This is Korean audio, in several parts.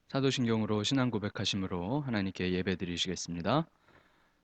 사도신경으로 신앙 고백하심으로 하나님께 예배드리시겠습니다.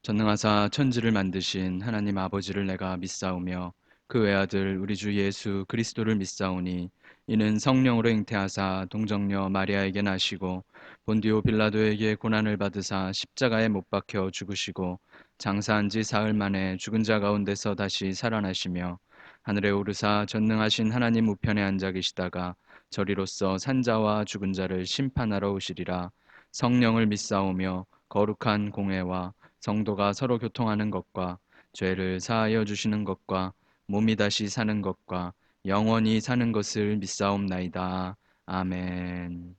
전능하사 천지를 만드신 하나님 아버지를 내가 믿사오며 그 외아들 우리 주 예수 그리스도를 믿사오니 이는 성령으로 잉태하사 동정녀 마리아에게 나시고 본디오 빌라도에게 고난을 받으사 십자가에 못 박혀 죽으시고 장사한 지 사흘 만에 죽은 자 가운데서 다시 살아나시며 하늘에 오르사 전능하신 하나님 우편에 앉아 계시다가 저리로서 산자와 죽은 자를 심판하러 오시리라. 성령을 믿사오며 거룩한 공회와 성도가 서로 교통하는 것과 죄를 사하여 주시는 것과 몸이 다시 사는 것과 영원히 사는 것을 믿사옵나이다. 아멘.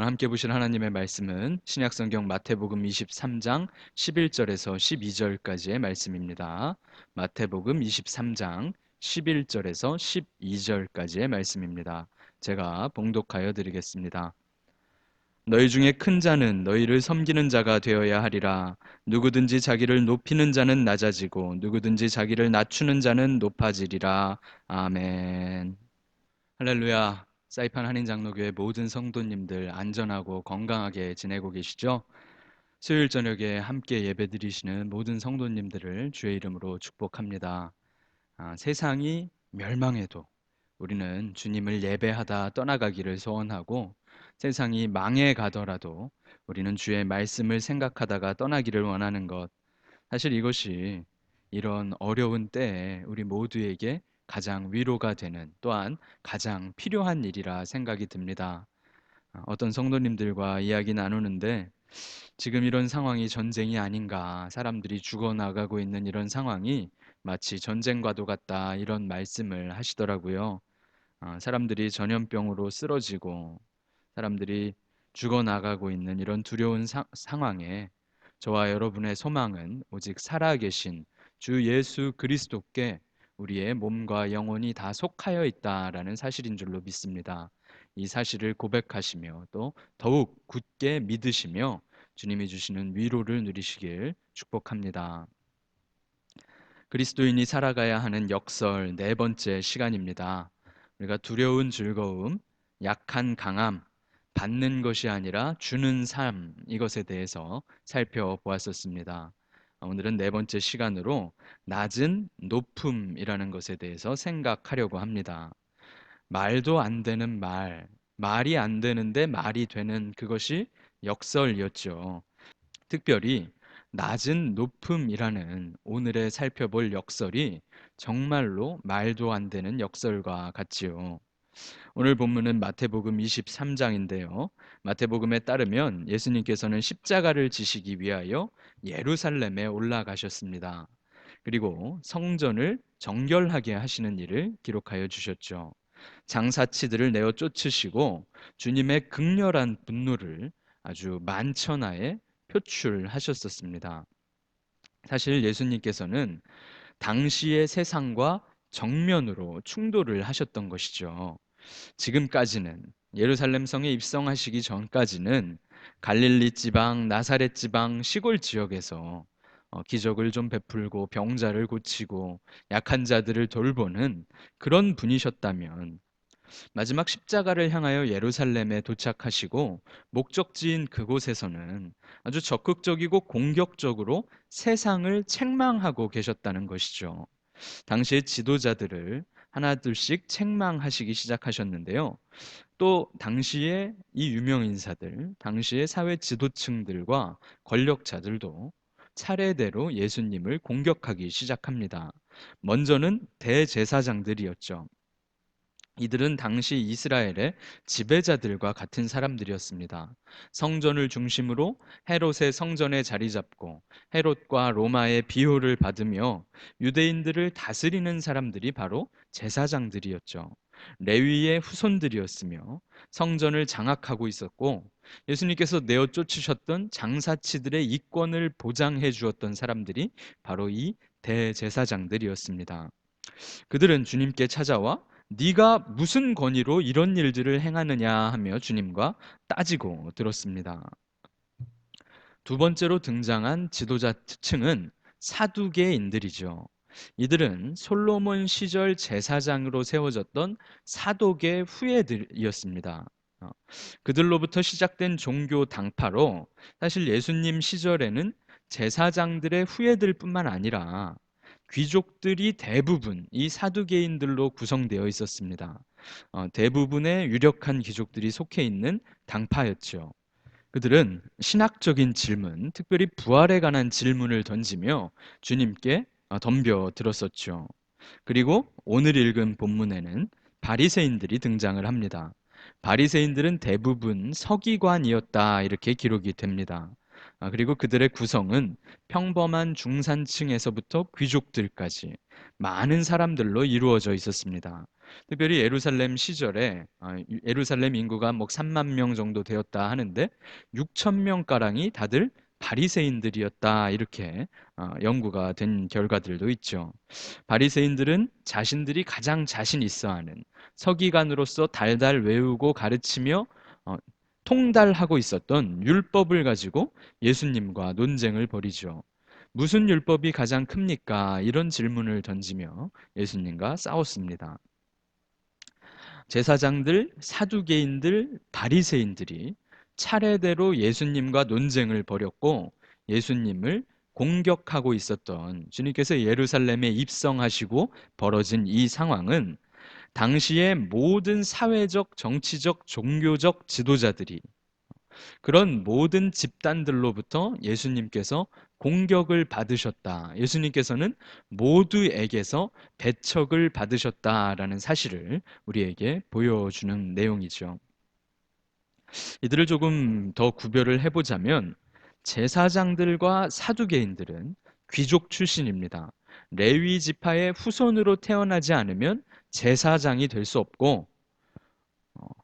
함께 보실 하나님의 말씀은 신약성경 마태복음 23장 11절에서 12절까지의 말씀입니다. 마태복음 23장 11절에서 12절까지의 말씀입니다. 제가 봉독하여 드리겠습니다. 너희 중에 큰 자는 너희를 섬기는 자가 되어야 하리라. 누구든지 자기를 높이는 자는 낮아지고 누구든지 자기를 낮추는 자는 높아지리라. 아멘. 할렐루야. 사이판 한인장로교회 모든 성도님들 안전하고 건강하게 지내고 계시죠? 수요일 저녁에 함께 예배드리시는 모든 성도님들을 주의 이름으로 축복합니다. 세상이 멸망해도 우리는 주님을 예배하다 떠나가기를 소원하고, 세상이 망해 가더라도 우리는 주의 말씀을 생각하다가 떠나기를 원하는 것, 사실 이것이 이런 어려운 때에 우리 모두에게 가장 위로가 되는, 또한 가장 필요한 일이라 생각이 듭니다. 어떤 성도님들과 이야기 나누는데, 지금 이런 상황이 전쟁이 아닌가, 사람들이 죽어나가고 있는 이런 상황이 마치 전쟁과도 같다, 이런 말씀을 하시더라고요. 사람들이 전염병으로 쓰러지고 사람들이 죽어나가고 있는 이런 두려운 상황에 저와 여러분의 소망은 오직 살아계신 주 예수 그리스도께 우리의 몸과 영혼이 다 속하여 있다라는 사실인 줄로 믿습니다. 이 사실을 고백하시며 또 더욱 굳게 믿으시며 주님이 주시는 위로를 누리시길 축복합니다. 그리스도인이 살아가야 하는 역설 네 번째 시간입니다. 우리가 두려운 즐거움, 약한 강함, 받는 것이 아니라 주는 삶, 이것에 대해서 살펴보았었습니다. 오늘은 네 번째 시간으로 낮은 높음이라는 것에 대해서 생각하려고 합니다. 말도 안 되는 말이 안 되는데 말이 되는 그것이 역설이었죠. 특별히 낮은 높음이라는 오늘의 살펴볼 역설이 정말로 말도 안 되는 역설과 같지요. 오늘 본문은 마태복음 23장인데요. 마태복음에 따르면 예수님께서는 십자가를 지시기 위하여 예루살렘에 올라가셨습니다. 그리고 성전을 정결하게 하시는 일을 기록하여 주셨죠. 장사치들을 내어 쫓으시고 주님의 극렬한 분노를 아주 만천하에 표출하셨었습니다. 사실 예수님께서는 당시의 세상과 정면으로 충돌을 하셨던 것이죠. 지금까지는, 예루살렘 성에 입성하시기 전까지는 갈릴리 지방, 나사렛 지방 시골 지역에서 기적을 좀 베풀고 병자를 고치고 약한 자들을 돌보는 그런 분이셨다면, 마지막 십자가를 향하여 예루살렘에 도착하시고 목적지인 그곳에서는 아주 적극적이고 공격적으로 세상을 책망하고 계셨다는 것이죠. 당시의 지도자들을 하나둘씩 책망하시기 시작하셨는데요. 또 당시의 이 유명 인사들, 당시의 사회 지도층들과 권력자들도 차례대로 예수님을 공격하기 시작합니다. 먼저는 대제사장들이었죠. 이들은 당시 이스라엘의 지배자들과 같은 사람들이었습니다. 성전을 중심으로 헤롯의 성전에 자리 잡고 헤롯과 로마의 비호를 받으며 유대인들을 다스리는 사람들이 바로 제사장들이었죠. 레위의 후손들이었으며 성전을 장악하고 있었고, 예수님께서 내어 쫓으셨던 장사치들의 이권을 보장해 주었던 사람들이 바로 이 대제사장들이었습니다. 그들은 주님께 찾아와 네가 무슨 권위로 이런 일들을 행하느냐 하며 주님과 따지고 들었습니다. 두 번째로 등장한 지도자 층은 사두개인들이죠. 이들은 솔로몬 시절 제사장으로 세워졌던 사독의 후예들이었습니다. 어, 그들로부터 시작된 종교 당파로 사실 예수님 시절에는 제사장들의 후예들뿐만 아니라 귀족들이 대부분 이 사두개인들로 구성되어 있었습니다. 대부분의 유력한 귀족들이 속해 있는 당파였죠. 그들은 신학적인 질문, 특별히 부활에 관한 질문을 던지며 주님께 덤벼 들었었죠. 그리고 오늘 읽은 본문에는 바리새인들이 등장을 합니다. 바리새인들은 대부분 서기관이었다, 이렇게 기록이 됩니다. 그리고 그들의 구성은 평범한 중산층에서부터 귀족들까지 많은 사람들로 이루어져 있었습니다. 특별히 예루살렘 시절에 예루살렘 인구가 뭐 3만 명 정도 되었다 하는데 6천 명 가량이 다들 바리새인들이었다, 이렇게 연구가 된 결과들도 있죠. 바리새인들은 자신들이 가장 자신 있어 하는 서기관으로서 달달 외우고 가르치며 어, 통달하고 있었던 율법을 가지고 예수님과 논쟁을 벌이죠. 무슨 율법이 가장 큽니까? 이런 질문을 던지며 예수님과 싸웠습니다. 제사장들, 사두개인들, 바리새인들이 차례대로 예수님과 논쟁을 벌였고 예수님을 공격하고 있었던, 주님께서 예루살렘에 입성하시고 벌어진 이 상황은 당시의 모든 사회적, 정치적, 종교적 지도자들이, 그런 모든 집단들로부터 예수님께서 공격을 받으셨다, 예수님께서는 모두에게서 배척을 받으셨다라는 사실을 우리에게 보여주는 내용이죠. 이들을 조금 더 구별을 해보자면, 제사장들과 사두개인들은 귀족 출신입니다. 레위 지파의 후손으로 태어나지 않으면 제사장이 될 수 없고,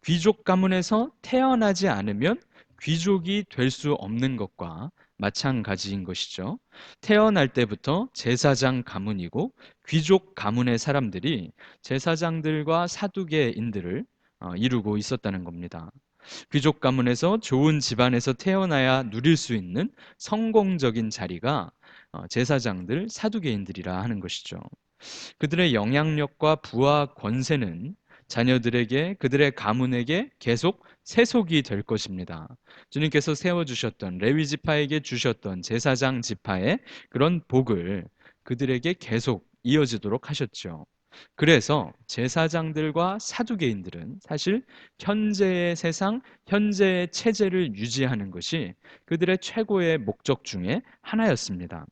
귀족 가문에서 태어나지 않으면 귀족이 될 수 없는 것과 마찬가지인 것이죠. 태어날 때부터 제사장 가문이고 귀족 가문의 사람들이 제사장들과 사두개인들을 이루고 있었다는 겁니다. 귀족 가문에서 좋은 집안에서 태어나야 누릴 수 있는 성공적인 자리가 제사장들, 사두개인들이라 하는 것이죠. 그들의 영향력과 부와 권세는 자녀들에게, 그들의 가문에게 계속 세속이 될 것입니다. 주님께서 세워주셨던, 레위 지파에게 주셨던 제사장 지파의 그런 복을 그들에게 계속 이어지도록 하셨죠. 그래서 제사장들과 사두개인들은 사실 현재의 세상, 현재의 체제를 유지하는 것이 그들의 최고의 목적 중에 하나였습니다.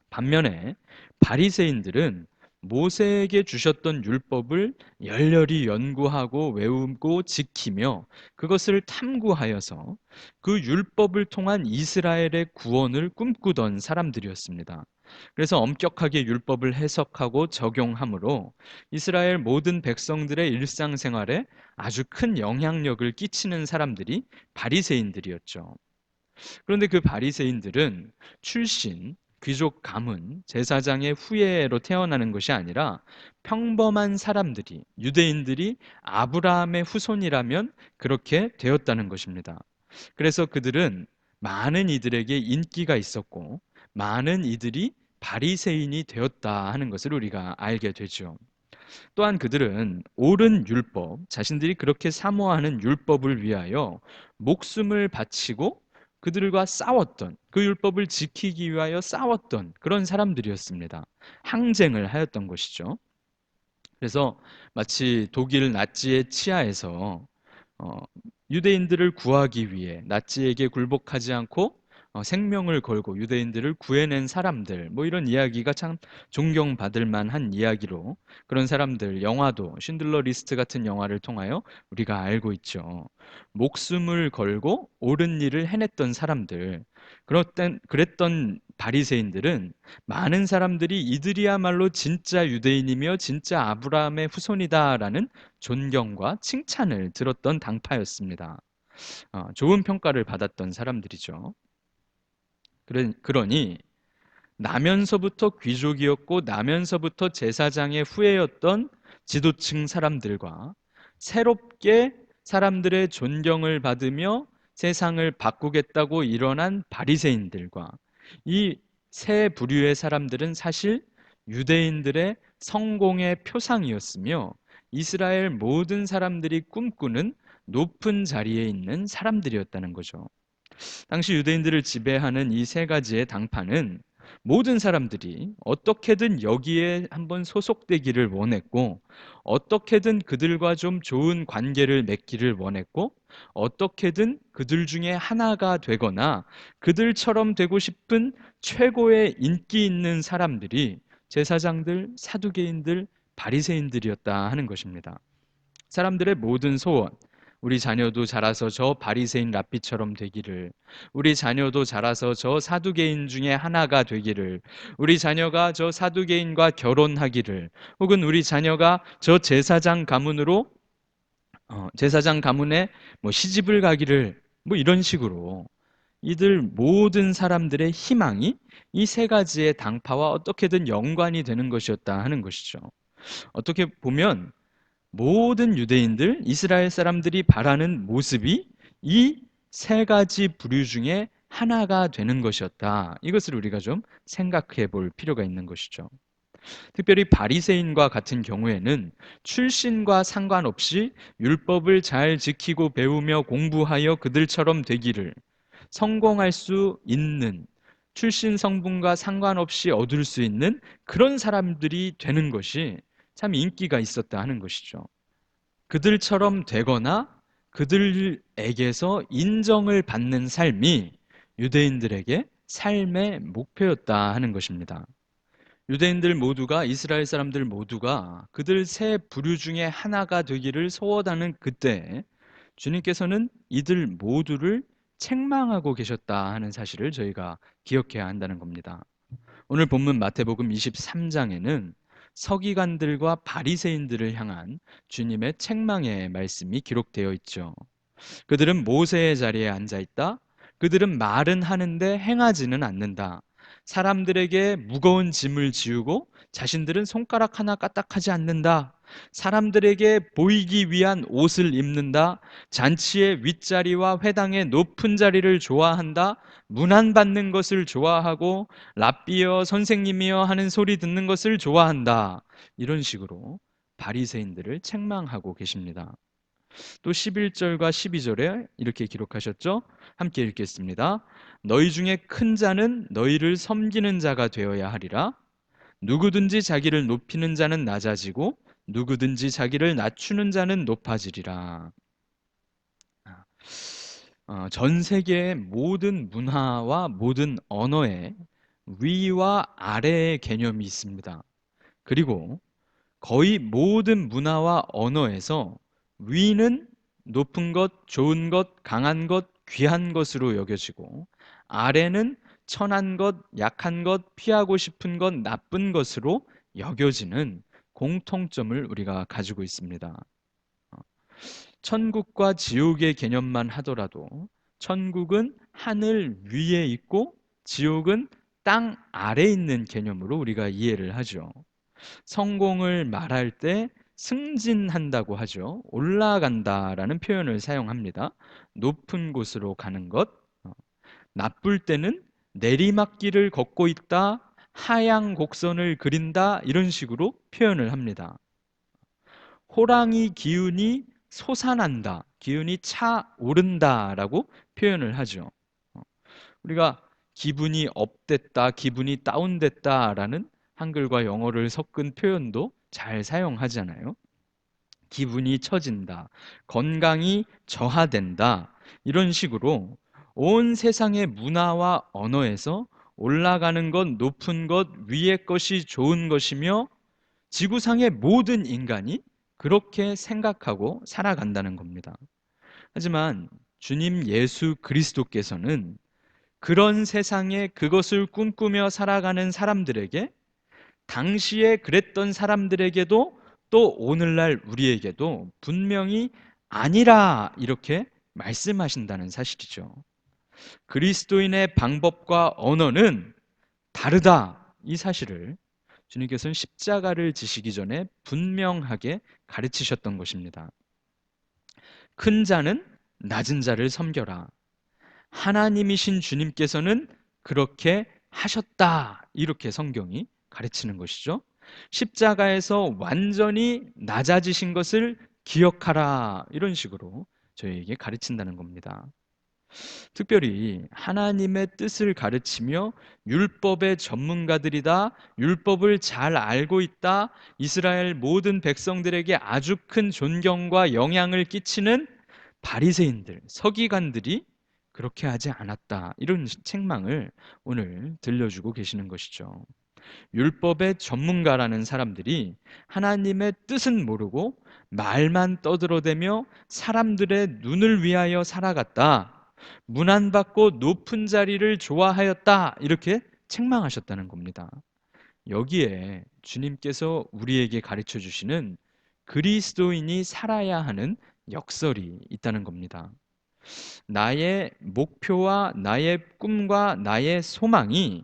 반면에 바리새인들은 모세에게 주셨던 율법을 열렬히 연구하고 외우고 지키며 그것을 탐구하여서 그 율법을 통한 이스라엘의 구원을 꿈꾸던 사람들이었습니다. 그래서 엄격하게 율법을 해석하고 적용함으로 이스라엘 모든 백성들의 일상생활에 아주 큰 영향력을 끼치는 사람들이 바리새인들이었죠. 그런데 그 바리새인들은 출신, 귀족 가문, 제사장의 후예로 태어나는 것이 아니라 평범한 사람들이, 유대인들이 아브라함의 후손이라면 그렇게 되었다는 것입니다. 그래서 그들은 많은 이들에게 인기가 있었고 많은 이들이 바리새인이 되었다 하는 것을 우리가 알게 되죠. 또한 그들은 옳은 율법, 자신들이 그렇게 사모하는 율법을 위하여 목숨을 바치고 그들과 싸웠던, 그 율법을 지키기 위하여 싸웠던 그런 사람들이었습니다. 항쟁을 하였던 것이죠. 그래서 마치 독일 나치의 치하에서 어, 유대인들을 구하기 위해 나치에게 굴복하지 않고 생명을 걸고 유대인들을 구해낸 사람들, 뭐 이런 이야기가 참 존경받을 만한 이야기로, 그런 사람들 영화도, 쉰들러 리스트 같은 영화를 통하여 우리가 알고 있죠. 목숨을 걸고 옳은 일을 해냈던 사람들, 그랬던 바리새인들은 많은 사람들이 이들이야말로 진짜 유대인이며 진짜 아브라함의 후손이다라는 존경과 칭찬을 들었던 당파였습니다. 좋은 평가를 받았던 사람들이죠. 그러니 나면서부터 귀족이었고 나면서부터 제사장의 후예였던 지도층 사람들과 새롭게 사람들의 존경을 받으며 세상을 바꾸겠다고 일어난 바리새인들과, 이 세 부류의 사람들은 사실 유대인들의 성공의 표상이었으며 이스라엘 모든 사람들이 꿈꾸는 높은 자리에 있는 사람들이었다는 거죠. 당시 유대인들을 지배하는 이 세 가지의 당파는 모든 사람들이 어떻게든 여기에 한번 소속되기를 원했고, 어떻게든 그들과 좀 좋은 관계를 맺기를 원했고, 어떻게든 그들 중에 하나가 되거나 그들처럼 되고 싶은 최고의 인기 있는 사람들이 제사장들, 사두개인들, 바리새인들이었다 하는 것입니다. 사람들의 모든 소원, 우리 자녀도 자라서 저 바리새인 랍비처럼 되기를, 우리 자녀도 자라서 저 사두개인 중에 하나가 되기를, 우리 자녀가 저 사두개인과 결혼하기를, 혹은 우리 자녀가 저 제사장 가문으로 제사장 가문에 뭐 시집을 가기를, 뭐 이런 식으로 이들 모든 사람들의 희망이 이 세 가지의 당파와 어떻게든 연관이 되는 것이었다 하는 것이죠. 어떻게 보면 모든 유대인들, 이스라엘 사람들이 바라는 모습이 이 세 가지 부류 중에 하나가 되는 것이었다. 이것을 우리가 좀 생각해 볼 필요가 있는 것이죠. 특별히 바리새인과 같은 경우에는 출신과 상관없이 율법을 잘 지키고 배우며 공부하여 그들처럼 되기를, 성공할 수 있는, 출신 성분과 상관없이 얻을 수 있는 그런 사람들이 되는 것이 참 인기가 있었다 하는 것이죠. 그들처럼 되거나 그들에게서 인정을 받는 삶이 유대인들에게 삶의 목표였다 하는 것입니다. 유대인들 모두가, 이스라엘 사람들 모두가 그들 세 부류 중에 하나가 되기를 소원하는 그때 주님께서는 이들 모두를 책망하고 계셨다 하는 사실을 저희가 기억해야 한다는 겁니다. 오늘 본문 마태복음 23장에는 서기관들과 바리새인들을 향한 주님의 책망의 말씀이 기록되어 있죠. 그들은 모세의 자리에 앉아 있다. 그들은 말은 하는데 행하지는 않는다. 사람들에게 무거운 짐을 지우고 자신들은 손가락 하나 까딱하지 않는다. 사람들에게 보이기 위한 옷을 입는다. 잔치의 윗자리와 회당의 높은 자리를 좋아한다. 문안받는 것을 좋아하고 랍비여 선생님이여 하는 소리 듣는 것을 좋아한다. 이런 식으로 바리새인들을 책망하고 계십니다. 또 11절과 12절에 이렇게 기록하셨죠? 함께 읽겠습니다. 너희 중에 큰 자는 너희를 섬기는 자가 되어야 하리라. 누구든지 자기를 높이는 자는 낮아지고 누구든지 자기를 낮추는 자는 높아지리라. 전 세계의 모든 문화와 모든 언어에 위와 아래의 개념이 있습니다. 그리고 거의 모든 문화와 언어에서 위는 높은 것, 좋은 것, 강한 것, 귀한 것으로 여겨지고 아래는 천한 것, 약한 것, 피하고 싶은 것, 나쁜 것으로 여겨지는 공통점을 우리가 가지고 있습니다. 천국과 지옥의 개념만 하더라도 천국은 하늘 위에 있고 지옥은 땅 아래에 있는 개념으로 우리가 이해를 하죠. 성공을 말할 때 승진한다고 하죠. 올라간다라는 표현을 사용합니다. 높은 곳으로 가는 것. 나쁠 때는 내리막길을 걷고 있다, 하향 곡선을 그린다, 이런 식으로 표현을 합니다. 호랑이 기운이 솟아난다, 기운이 차오른다라고 표현을 하죠. 우리가 기분이 업됐다, 기분이 다운됐다라는 한글과 영어를 섞은 표현도 잘 사용하잖아요. 기분이 처진다, 건강이 저하된다, 이런 식으로 온 세상의 문화와 언어에서 올라가는 것, 높은 것, 위의 것이 좋은 것이며 지구상의 모든 인간이 그렇게 생각하고 살아간다는 겁니다. 하지만 주님 예수 그리스도께서는 그런 세상에 그것을 꿈꾸며 살아가는 사람들에게, 당시에 그랬던 사람들에게도 또 오늘날 우리에게도 분명히 아니라 이렇게 말씀하신다는 사실이죠. 그리스도인의 방법과 언어는 다르다, 이 사실을 주님께서는 십자가를 지시기 전에 분명하게 가르치셨던 것입니다. 큰 자는 낮은 자를 섬겨라. 하나님이신 주님께서는 그렇게 하셨다, 이렇게 성경이 가르치는 것이죠. 십자가에서 완전히 낮아지신 것을 기억하라, 이런 식으로 저희에게 가르친다는 겁니다. 특별히 하나님의 뜻을 가르치며 율법의 전문가들이다, 율법을 잘 알고 있다, 이스라엘 모든 백성들에게 아주 큰 존경과 영향을 끼치는 바리새인들, 서기관들이 그렇게 하지 않았다, 이런 책망을 오늘 들려주고 계시는 것이죠. 율법의 전문가라는 사람들이 하나님의 뜻은 모르고 말만 떠들어대며 사람들의 눈을 위하여 살아갔다. 문안받고 높은 자리를 좋아하였다. 이렇게 책망하셨다는 겁니다. 여기에 주님께서 우리에게 가르쳐 주시는 그리스도인이 살아야 하는 역설이 있다는 겁니다. 나의 목표와 나의 꿈과 나의 소망이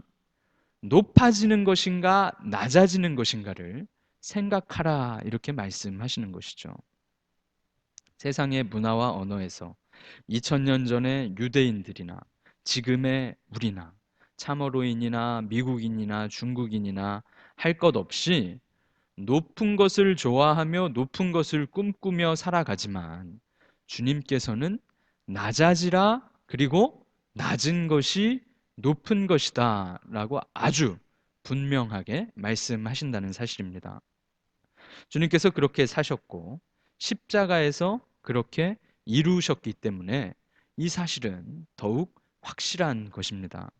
높아지는 것인가, 낮아지는 것인가를 생각하라. 이렇게 말씀하시는 것이죠. 세상의 문화와 언어에서 2000년 전의 유대인들이나 지금의 우리나 참어로인이나 미국인이나 중국인이나 할 것 없이 높은 것을 좋아하며 높은 것을 꿈꾸며 살아가지만 주님께서는 낮아지라 그리고 낮은 것이 높은 것이다 라고 아주 분명하게 말씀하신다는 사실입니다. 주님께서 그렇게 사셨고 십자가에서 그렇게 이루셨기 때문에 이 사실은 더욱 확실한 것입니다.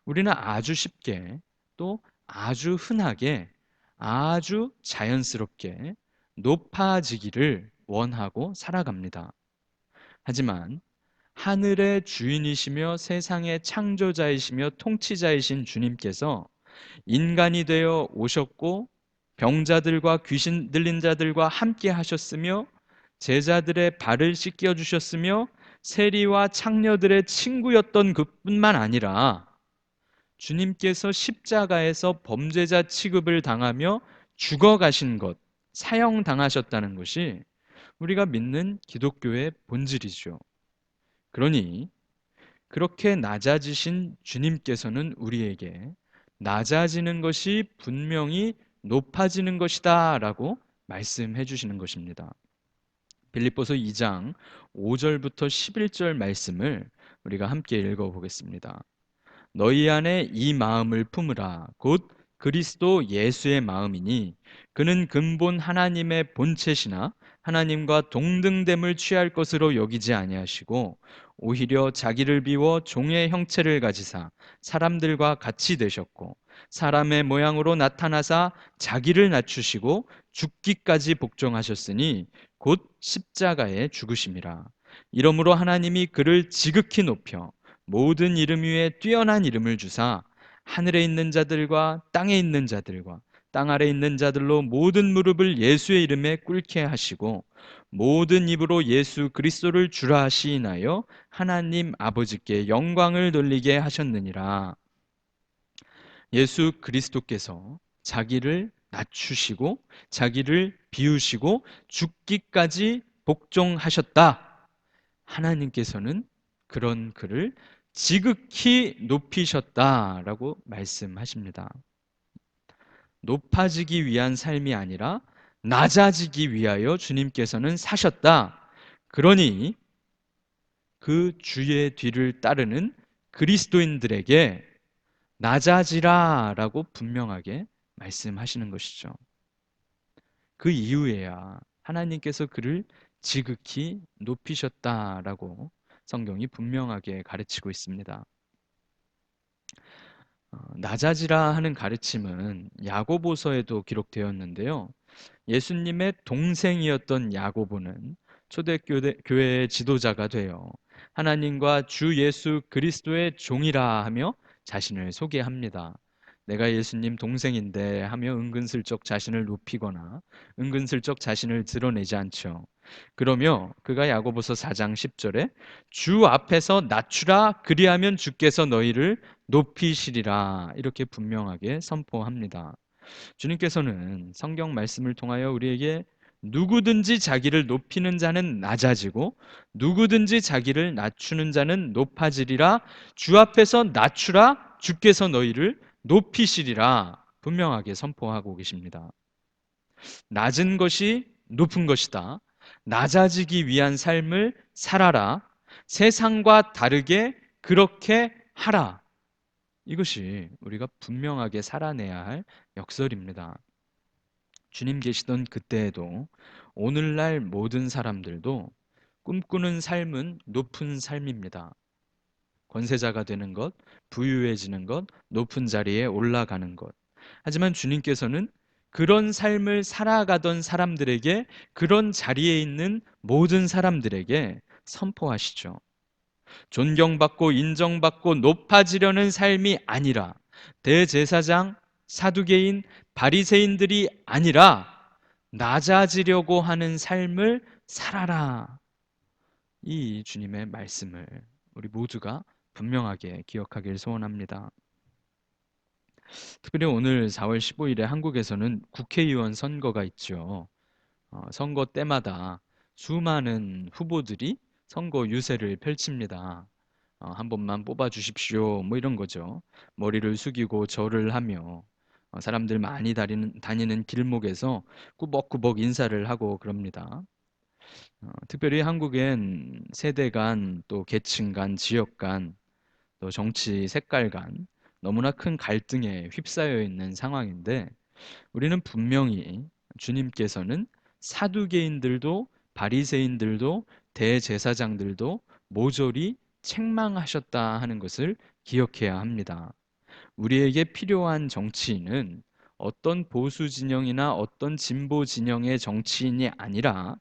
우리는 아주 쉽게 또 아주 흔하게 아주 자연스럽게 높아지기를 원하고 살아갑니다. 하지만 하늘의 주인이시며 세상의 창조자이시며 통치자이신 주님께서 인간이 되어 오셨고 병자들과 귀신 들린 자들과 함께 하셨으며 제자들의 발을 씻겨 주셨으며 세리와 창녀들의 친구였던 그뿐만 아니라 주님께서 십자가에서 범죄자 취급을 당하며 죽어가신 것, 사형당하셨다는 것이 우리가 믿는 기독교의 본질이죠. 그러니 그렇게 낮아지신 주님께서는 우리에게 낮아지는 것이 분명히 높아지는 것이다 라고 말씀해 주시는 것입니다. 빌립보서 2장 5절부터 11절 말씀을 우리가 함께 읽어 보겠습니다. 너희 안에 이 마음을 품으라. 곧 그리스도 예수의 마음이니 그는 근본 하나님의 본체시나 하나님과 동등됨을 취할 것으로 여기지 아니하시고 오히려 자기를 비워 종의 형체를 가지사 사람들과 같이 되셨고 사람의 모양으로 나타나사 자기를 낮추시고 죽기까지 복종하셨으니 곧 십자가에 죽으심이라. 이러므로 하나님이 그를 지극히 높여 모든 이름 위에 뛰어난 이름을 주사 하늘에 있는 자들과 땅에 있는 자들과 땅 아래 있는 자들로 모든 무릎을 예수의 이름에 꿇게 하시고 모든 입으로 예수 그리스도를 주라 시인하여 하나님 아버지께 영광을 돌리게 하셨느니라. 예수 그리스도께서 자기를 낮추시고 자기를 비우시고 죽기까지 복종하셨다. 하나님께서는 그런 그를 지극히 높이셨다라고 말씀하십니다. 높아지기 위한 삶이 아니라 낮아지기 위하여 주님께서는 사셨다. 그러니 그 주의 뒤를 따르는 그리스도인들에게 낮아지라라고 분명하게 말씀하시는 것이죠. 그 이후에야 하나님께서 그를 지극히 높이셨다라고 성경이 분명하게 가르치고 있습니다. 낮아지라 하는 가르침은 야고보서에도 기록되었는데요. 예수님의 동생이었던 야고보는 초대교회의 지도자가 되어 하나님과 주 예수 그리스도의 종이라 하며 자신을 소개합니다. 내가 예수님 동생인데 하며 은근슬쩍 자신을 높이거나 은근슬쩍 자신을 드러내지 않죠. 그러며 그가 야고보서 4장 10절에 주 앞에서 낮추라 그리하면 주께서 너희를 높이시리라 이렇게 분명하게 선포합니다. 주님께서는 성경 말씀을 통하여 우리에게 누구든지 자기를 높이는 자는 낮아지고 누구든지 자기를 낮추는 자는 높아지리라. 주 앞에서 낮추라 주께서 너희를 높이시리라 분명하게 선포하고 계십니다. 낮은 것이 높은 것이다. 낮아지기 위한 삶을 살아라. 세상과 다르게 그렇게 하라. 이것이 우리가 분명하게 살아내야 할 역설입니다. 주님 계시던 그때에도 오늘날 모든 사람들도 꿈꾸는 삶은 높은 삶입니다. 권세자가 되는 것, 부유해지는 것, 높은 자리에 올라가는 것. 하지만 주님께서는 그런 삶을 살아가던 사람들에게, 그런 자리에 있는 모든 사람들에게 선포하시죠. 존경받고 인정받고 높아지려는 삶이 아니라, 대제사장, 사두개인, 바리새인들이 아니라 낮아지려고 하는 삶을 살아라. 이 주님의 말씀을 우리 모두가 분명하게 기억하길 소원합니다. 특별히 오늘 4월 15일에 한국에서는 국회의원 선거가 있죠. 선거 때마다 수많은 후보들이 선거 유세를 펼칩니다. 한 번만 뽑아 주십시오. 뭐 이런 거죠. 머리를 숙이고 절을 하며 사람들 많이 다니는 길목에서 꾸벅꾸벅 인사를 하고 그럽니다. 특별히 한국엔 세대 간, 또 계층 간, 지역 간, 또 정치 색깔 간 너무나 큰 갈등에 휩싸여 있는 상황인데, 우리는 분명히 주님께서는 사두개인들도 바리새인들도 대제사장들도 모조리 책망하셨다 하는 것을 기억해야 합니다. 우리에게 필요한 정치인은 어떤 보수 진영이나 어떤 진보 진영의 정치인이 아니라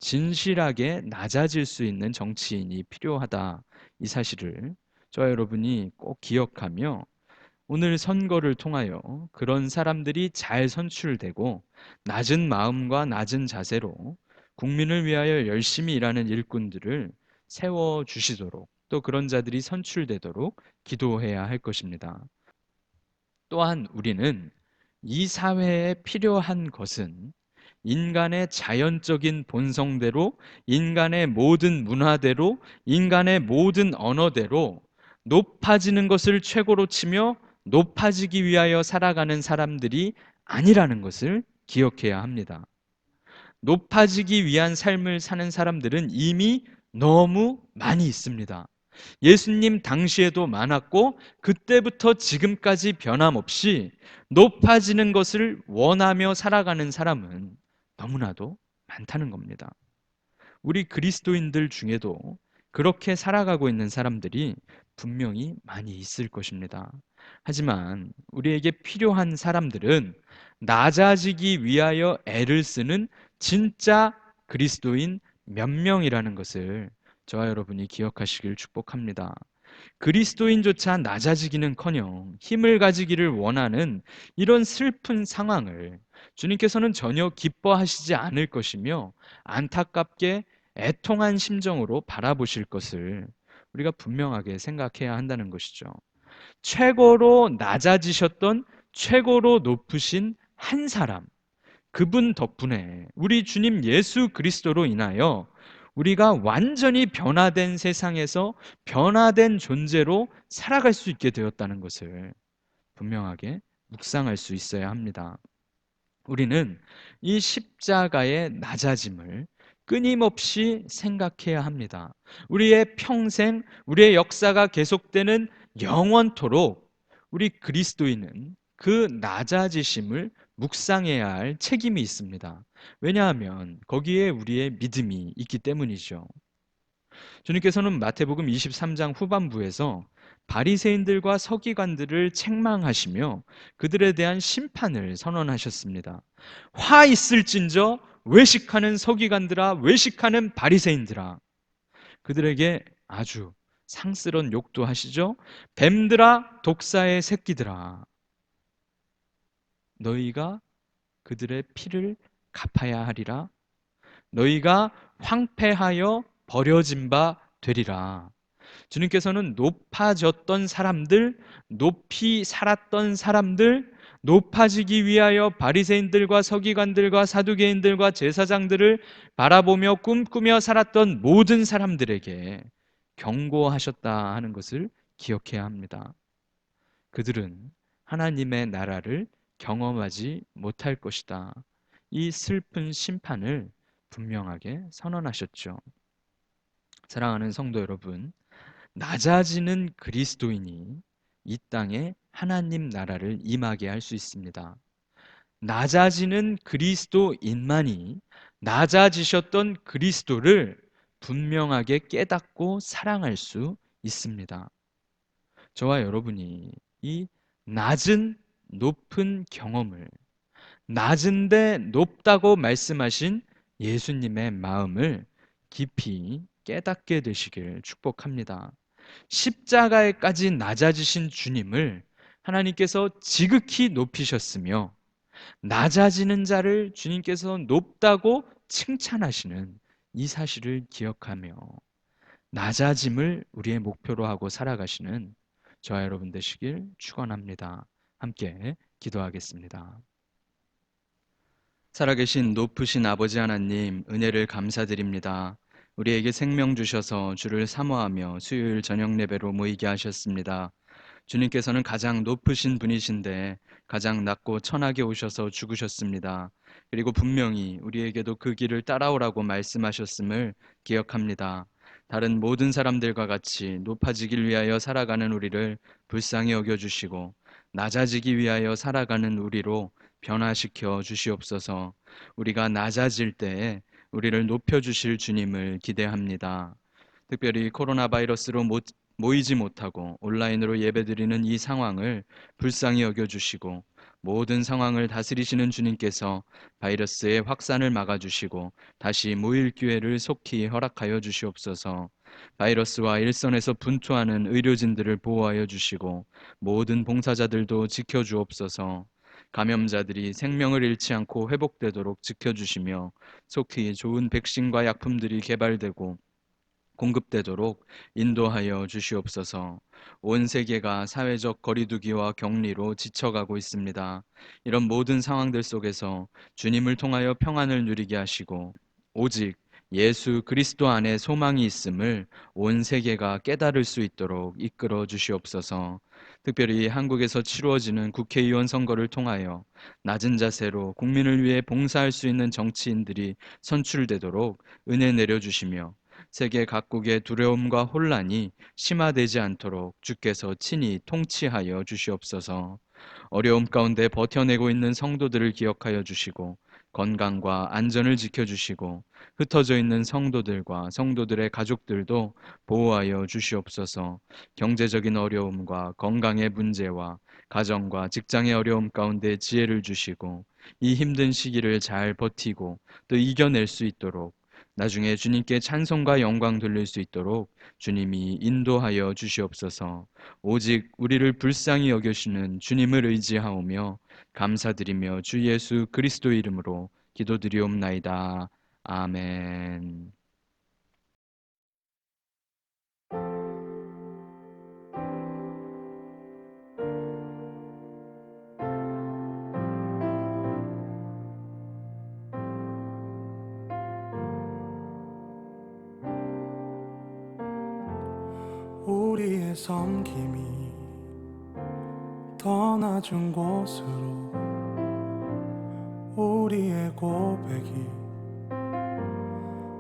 진실하게 낮아질 수 있는 정치인이 필요하다. 이 사실을 저와 여러분이 꼭 기억하며, 오늘 선거를 통하여 그런 사람들이 잘 선출되고 낮은 마음과 낮은 자세로 국민을 위하여 열심히 일하는 일꾼들을 세워 주시도록, 또 그런 자들이 선출되도록 기도해야 할 것입니다. 또한 우리는 이 사회에 필요한 것은 인간의 자연적인 본성대로, 인간의 모든 문화대로, 인간의 모든 언어대로 높아지는 것을 최고로 치며 높아지기 위하여 살아가는 사람들이 아니라는 것을 기억해야 합니다. 높아지기 위한 삶을 사는 사람들은 이미 너무 많이 있습니다. 예수님 당시에도 많았고, 그때부터 지금까지 변함없이 높아지는 것을 원하며 살아가는 사람은 너무나도 많다는 겁니다. 우리 그리스도인들 중에도 그렇게 살아가고 있는 사람들이 분명히 많이 있을 것입니다. 하지만 우리에게 필요한 사람들은 낮아지기 위하여 애를 쓰는 진짜 그리스도인 몇 명이라는 것을 저와 여러분이 기억하시길 축복합니다. 그리스도인조차 낮아지기는커녕 힘을 가지기를 원하는 이런 슬픈 상황을 주님께서는 전혀 기뻐하시지 않을 것이며, 안타깝게 애통한 심정으로 바라보실 것을 우리가 분명하게 생각해야 한다는 것이죠. 최고로 낮아지셨던, 최고로 높으신 한 사람, 그분 덕분에 우리 주님 예수 그리스도로 인하여 우리가 완전히 변화된 세상에서 변화된 존재로 살아갈 수 있게 되었다는 것을 분명하게 묵상할 수 있어야 합니다. 우리는 이 십자가의 낮아짐을 끊임없이 생각해야 합니다. 우리의 평생, 우리의 역사가 계속되는 영원토록 우리 그리스도인은 그 낮아지심을 묵상해야 할 책임이 있습니다. 왜냐하면 거기에 우리의 믿음이 있기 때문이죠. 주님께서는 마태복음 23장 후반부에서 바리새인들과 서기관들을 책망하시며 그들에 대한 심판을 선언하셨습니다. 화 있을진저 외식하는 서기관들아, 외식하는 바리새인들아. 그들에게 아주 상스러운 욕도 하시죠. 뱀들아, 독사의 새끼들아, 너희가 그들의 피를 갚아야 하리라. 너희가 황폐하여 버려진 바 되리라. 주님께서는 높아졌던 사람들, 높이 살았던 사람들, 높아지기 위하여 바리새인들과 서기관들과 사두개인들과 제사장들을 바라보며 꿈꾸며 살았던 모든 사람들에게 경고하셨다 하는 것을 기억해야 합니다. 그들은 하나님의 나라를 경험하지 못할 것이다. 이 슬픈 심판을 분명하게 선언하셨죠. 사랑하는 성도 여러분, 낮아지는 그리스도인이 이 땅에 하나님 나라를 임하게 할 수 있습니다. 낮아지는 그리스도인만이 낮아지셨던 그리스도를 분명하게 깨닫고 사랑할 수 있습니다. 저와 여러분이 이 낮은 높은 경험을, 낮은데 높다고 말씀하신 예수님의 마음을 깊이 깨닫게 되시길 축복합니다. 십자가에까지 낮아지신 주님을 하나님께서 지극히 높이셨으며, 낮아지는 자를 주님께서 높다고 칭찬하시는 이 사실을 기억하며 낮아짐을 우리의 목표로 하고 살아가시는 저와 여러분 되시길 축원합니다. 함께 기도하겠습니다. 살아계신 높으신 아버지 하나님, 은혜를 감사드립니다. 우리에게 생명 주셔서 주를 사모하며 수요일 저녁 예배로 모이게 하셨습니다. 주님께서는 가장 높으신 분이신데 가장 낮고 천하게 오셔서 죽으셨습니다. 그리고 분명히 우리에게도 그 길을 따라오라고 말씀하셨음을 기억합니다. 다른 모든 사람들과 같이 높아지길 위하여 살아가는 우리를 불쌍히 여겨주시고 낮아지기 위하여 살아가는 우리로 변화시켜 주시옵소서. 우리가 낮아질 때에 우리를 높여주실 주님을 기대합니다. 특별히 코로나 바이러스로 모이지 못하고 온라인으로 예배드리는 이 상황을 불쌍히 여겨주시고 모든 상황을 다스리시는 주님께서 바이러스의 확산을 막아주시고 다시 모일 기회를 속히 허락하여 주시옵소서. 바이러스와 일선에서 분투하는 의료진들을 보호하여 주시고 모든 봉사자들도 지켜주옵소서. 감염자들이 생명을 잃지 않고 회복되도록 지켜주시며 속히 좋은 백신과 약품들이 개발되고 공급되도록 인도하여 주시옵소서. 온 세계가 사회적 거리두기와 격리로 지쳐가고 있습니다. 이런 모든 상황들 속에서 주님을 통하여 평안을 누리게 하시고 오직 예수 그리스도 안에 소망이 있음을 온 세계가 깨달을 수 있도록 이끌어 주시옵소서. 특별히 한국에서 치루어지는 국회의원 선거를 통하여 낮은 자세로 국민을 위해 봉사할 수 있는 정치인들이 선출되도록 은혜 내려주시며 세계 각국의 두려움과 혼란이 심화되지 않도록 주께서 친히 통치하여 주시옵소서. 어려움 가운데 버텨내고 있는 성도들을 기억하여 주시고 건강과 안전을 지켜주시고 흩어져 있는 성도들과 성도들의 가족들도 보호하여 주시옵소서. 경제적인 어려움과 건강의 문제와 가정과 직장의 어려움 가운데 지혜를 주시고 이 힘든 시기를 잘 버티고 또 이겨낼 수 있도록 나중에 주님께 찬송과 영광 돌릴 수 있도록 주님이 인도하여 주시옵소서. 오직 우리를 불쌍히 여기시는 주님을 의지하오며 감사드리며 주 예수 그리스도 이름으로 기도드리옵나이다. 아멘. 우리의 섬김이 더 낮은 곳으로, 우리의 고백이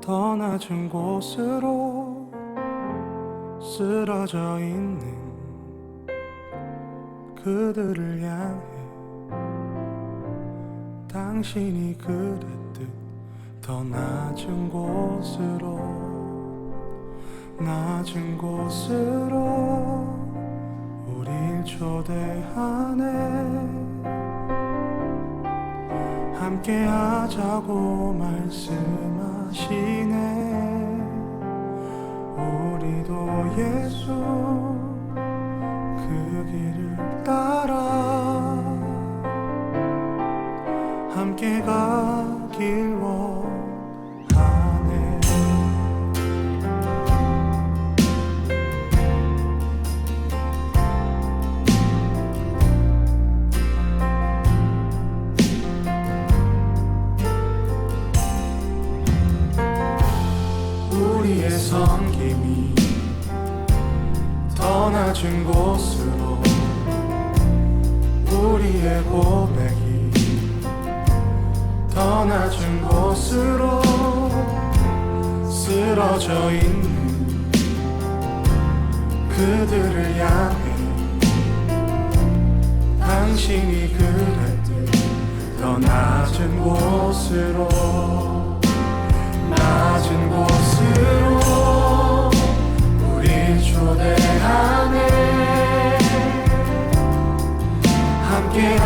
더 낮은 곳으로 쓰러져 있는 그들을 향해 당신이 그랬듯 더 낮은 곳으로, 낮은 곳으로 우릴 초대하네. 함께 하자고 말씀하시네. 우리도 예수 그 길을 따라 함께 가길 원하네. 우리의 섬김이 더 낮은 곳으로, 우리의 고백이 더 낮은 곳으로 쓰러져 있는 그들을 향해 당신이 그랬듯 더 낮은 곳으로, 낮은 곳으로 우릴 초대하네. 함께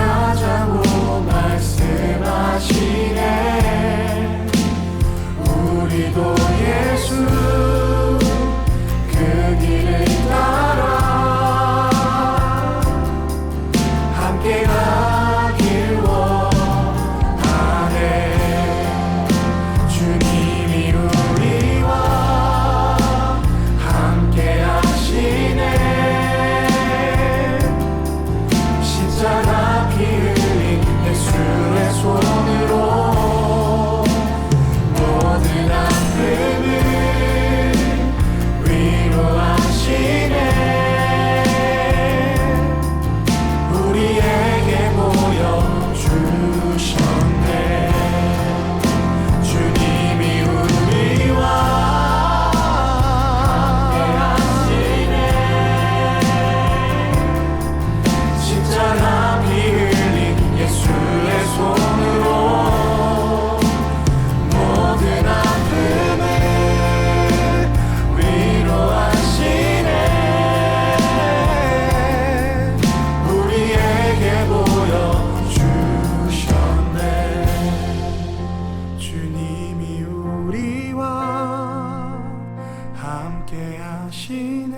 은혜하시네.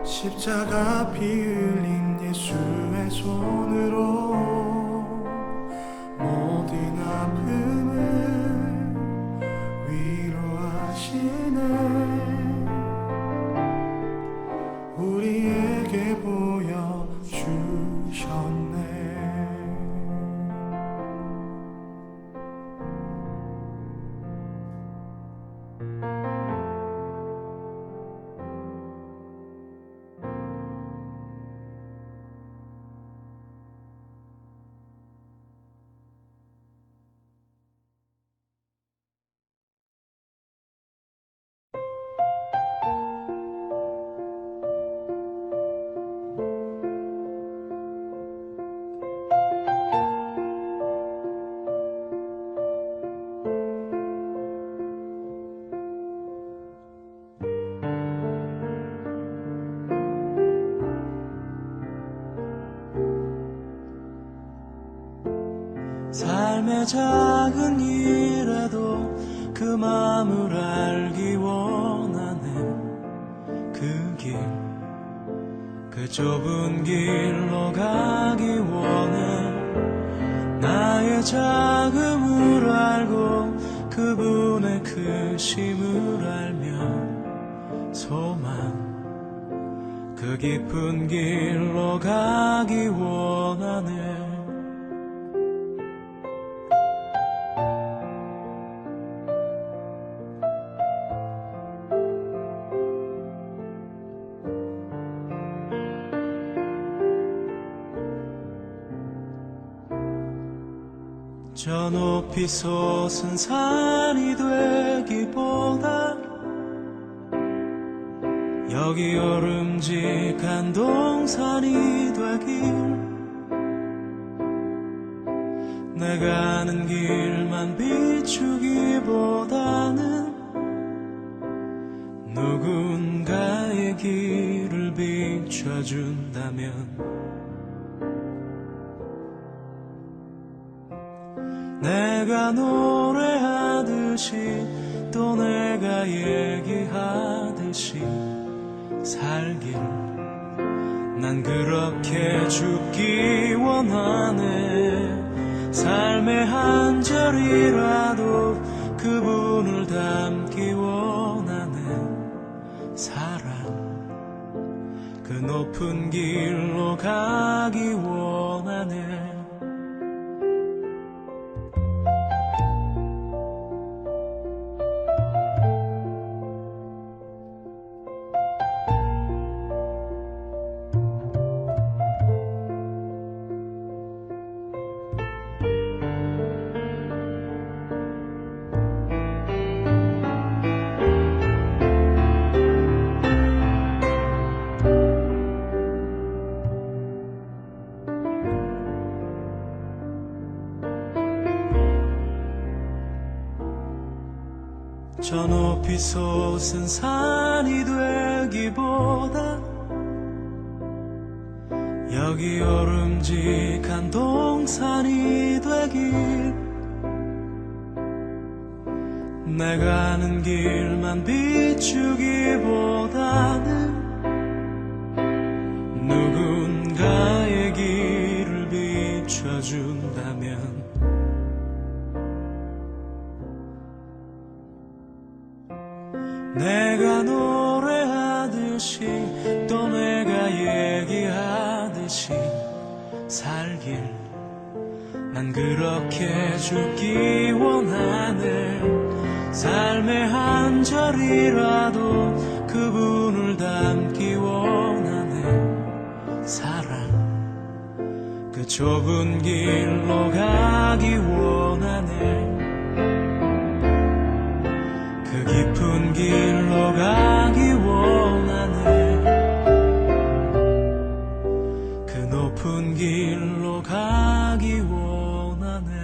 십자가 피 흘린 예수의 손으로 모든 아픔을 위로하시네. 우리에게 보여주셨네. 삶의 작은 일에도 그 마음을 알기 원하네. 그 길, 그 좁은 길로 가기 원해. 나의 작음을 알고 그분의 크심을 알며 소망, 그 깊은 길로 가기 원하네. 저 높이 솟은 산이 되기보다 여기 오름직한 동산이 되길. 내가 아는 길만 비추기보다는 누군가의 길을 비춰준다면 내가 노래하듯이 또 내가 얘기하듯이 살길. 난 그렇게 죽기 원하네. 삶의 한 절이라도 그분을 담기 원하네. 사랑, 그 높은 길로 가기 원하네. 저 높이 솟은 산이 되기보다 여기 오름직한 동산이 되길. 내가 아는 길만 비추기보다는 누군가의 길을 비춰준다면 내가 노래하듯이 또 내가 얘기하듯이 살길. 난 그렇게 죽기 원하네. 삶의 한 절이라도 그분을 담기 원하네. 사랑, 그 좁은 길로 가기 원하네. 그 깊은 길로 가기 원하네. 그 높은 길로 가기 원하네.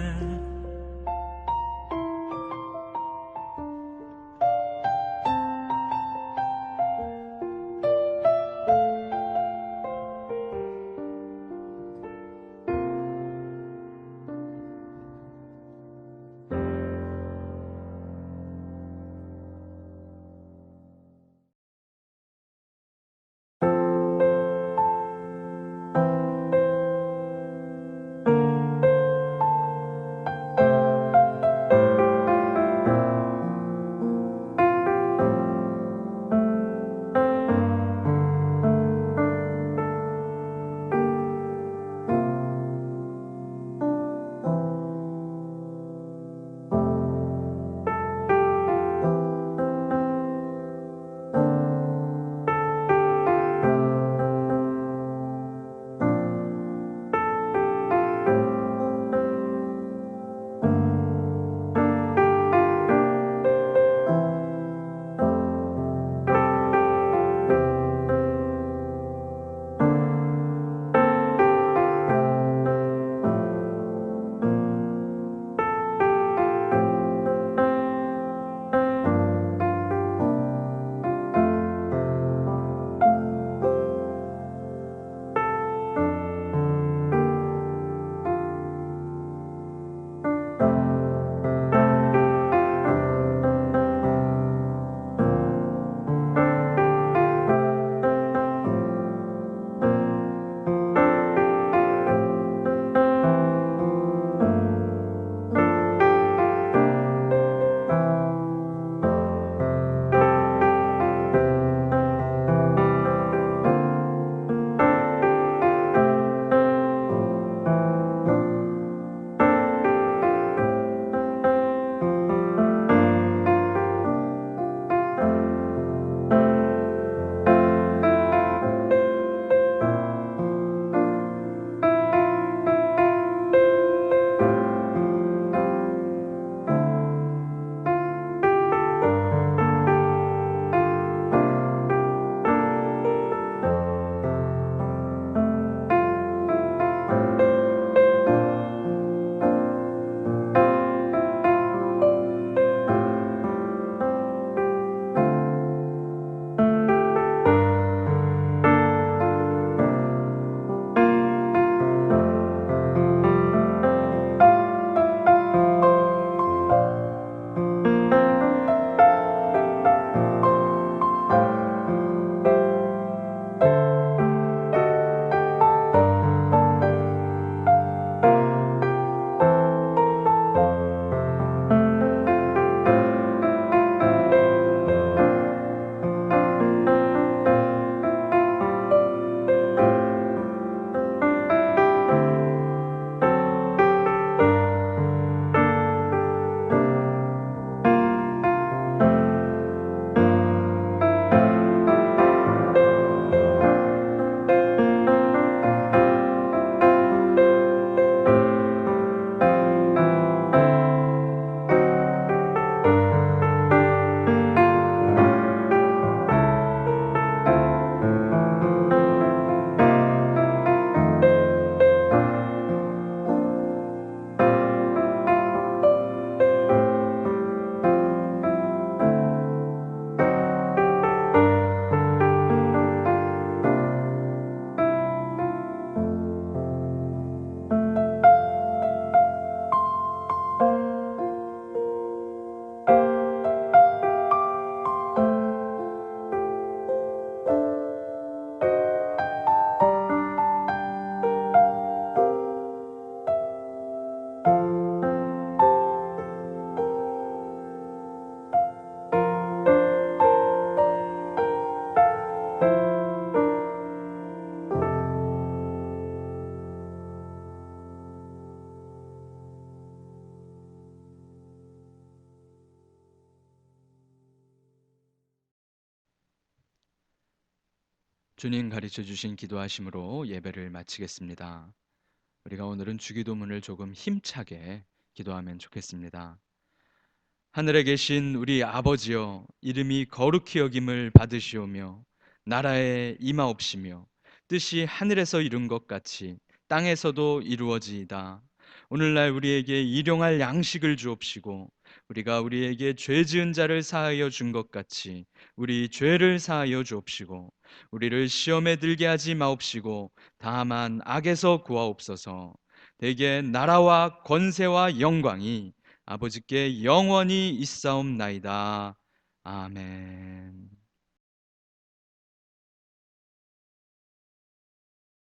주님 가르쳐 주신 기도하심으로 예배를 마치겠습니다. 우리가 오늘은 주기도문을 조금 힘차게 기도하면 좋겠습니다. 하늘에 계신 우리 아버지여, 이름이 거룩히 여김을 받으시오며 나라에 임하옵시며 뜻이 하늘에서 이룬 것 같이 땅에서도 이루어지이다. 오늘날 우리에게 일용할 양식을 주옵시고 우리가 우리에게 죄 지은 자를 사하여 준 것 같이 우리 죄를 사하여 주옵시고 우리를 시험에 들게 하지 마옵시고 다만 악에서 구하옵소서. 대개 나라와 권세와 영광이 아버지께 영원히 있사옵나이다. 아멘.